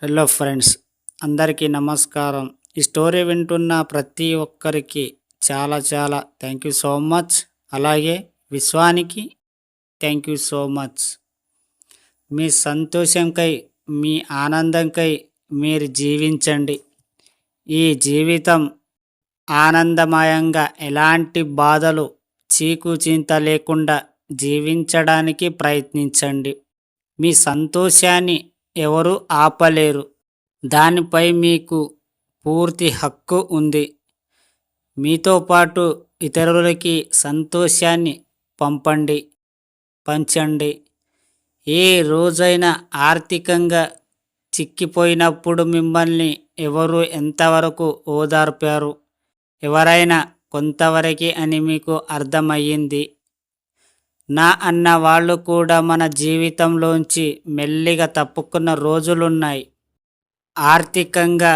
Hello friends, అందరికీ నమస్కారం. ఈ స్టోరీ వింటున్న ప్రతి ఒక్కరికి చాలా చాలా థ్యాంక్ యూ సో మచ్. అలాగే విశ్వానికి థ్యాంక్ యూ సో మచ్. మీ సంతోషంకై, మీ ఆనందంకై మీరు జీవించండి. ఈ జీవితం ఆనందమయంగా, ఎలాంటి బాధలు చీకుచింత లేకుండా జీవించడానికి ప్రయత్నించండి. మీ సంతోషాన్ని ఎవరు ఆపలేరు. దానిపై మీకు పూర్తి హక్కు ఉంది. మీతో పాటు ఇతరులకి సంతోషాన్ని పంచండి. ఏ రోజైనా ఆర్థికంగా చిక్కిపోయినప్పుడు మిమ్మల్ని ఎవరు ఎంతవరకు ఓదార్పారు? ఎవరైనా కొంతవరకే అని మీకు అర్థమయ్యింది. నా అన్న వాళ్ళు కూడా మన జీవితంలోంచి మెల్లిగా తప్పుకున్న రోజులున్నాయి. ఆర్థికంగా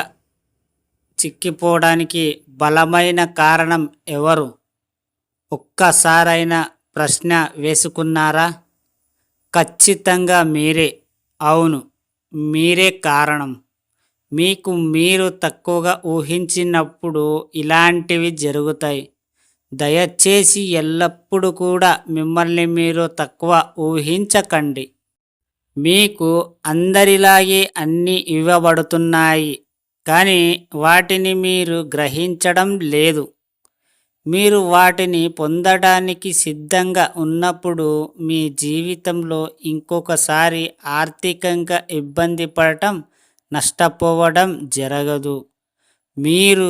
చిక్కిపోవడానికి బలమైన కారణం ఎవరు? ఒక్కసారైనా ప్రశ్న వేసుకున్నారా? ఖచ్చితంగా మీరే. అవును, మీరే కారణం. మీకు మీరు తక్కువగా ఊహించినప్పుడు ఇలాంటివి జరుగుతాయి. దయచేసి ఎల్లప్పుడూ కూడా మిమ్మల్ని మీరు తక్కువ ఊహించకండి. మీకు అందరిలాగే అన్నీ ఇవ్వబడుతున్నాయి, కానీ వాటిని మీరు గ్రహించడం లేదు. మీరు వాటిని పొందడానికి సిద్ధంగా ఉన్నప్పుడు మీ జీవితంలో ఇంకొకసారి ఆర్థికంగా ఇబ్బంది పడటం, నష్టపోవడం జరగదు. మీరు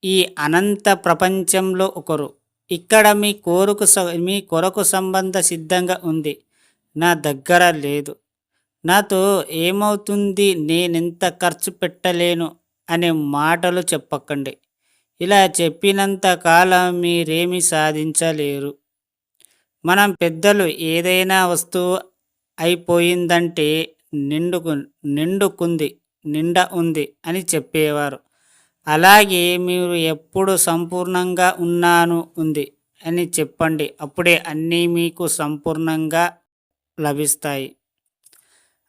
ఈ అనంత ప్రపంచంలో ఒకరు. ఇక్కడ మీ కొరకు సంబంధ సిద్ధంగా ఉంది. నా దగ్గర లేదు, నాతో ఏమవుతుంది, నేనెంత ఖర్చు పెట్టలేను అనే మాటలు చెప్పకండి. ఇలా చెప్పినంత కాలం మీరేమీ సాధించలేరు. మనం పెద్దలు ఏదైనా వస్తువు అయిపోయిందంటే నిండా ఉంది అని చెప్పేవారు. అలాగే మీరు ఎప్పుడు సంపూర్ణంగా ఉంది అని చెప్పండి. అప్పుడే అన్నీ మీకు సంపూర్ణంగా లభిస్తాయి.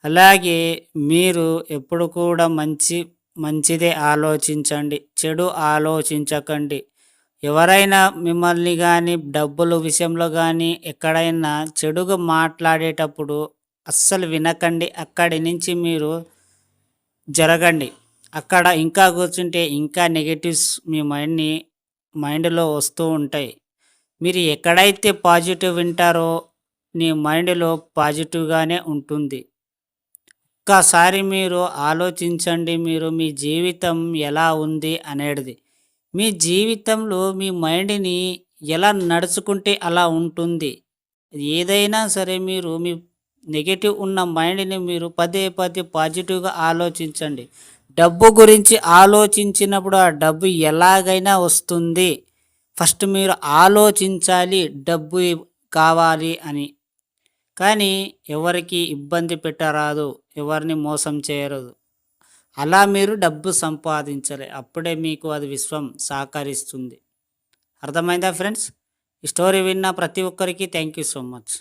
అలాగే మీరు ఎప్పుడు కూడా మంచిదే ఆలోచించండి, చెడు ఆలోచించకండి. ఎవరైనా మిమ్మల్ని కానీ డబ్బుల విషయంలో కానీ ఎక్కడైనా చెడుగా మాట్లాడేటప్పుడు అస్సలు వినకండి. అక్కడి నుంచి మీరు జరగండి. అక్కడ ఇంకా కూర్చుంటే ఇంకా నెగటివ్స్ మీ మైండ్లో వస్తూ ఉంటాయి. మీరు ఎక్కడైతే పాజిటివ్ వింటారో మీ మైండ్లో పాజిటివ్గానే ఉంటుంది. ఒక్కసారి మీరు ఆలోచించండి, మీ జీవితం ఎలా ఉంది అనేది. మీ జీవితంలో మీ మైండ్ని ఎలా నడుచుకుంటే అలా ఉంటుంది. ఏదైనా సరే మీరు మీ నెగటివ్ ఉన్న మైండ్ని మీరు పదే పాజిటివ్గా ఆలోచించండి. డబ్బు గురించి ఆలోచించినప్పుడు ఆ డబ్బు ఎలాగైనా వస్తుంది. ఫస్ట్ మీరు ఆలోచించాలి డబ్బు కావాలి అని. కానీ ఎవరికి ఇబ్బంది పెట్టరాదు, ఎవరిని మోసం చేయరాదు. అలా మీరు డబ్బు సంపాదించాలి. అప్పుడే మీకు అది విశ్వం సహకరిస్తుంది. అర్థమైందా ఫ్రెండ్స్? ఈ స్టోరీ విన్న ప్రతి ఒక్కరికి థ్యాంక్ యూ సో మచ్.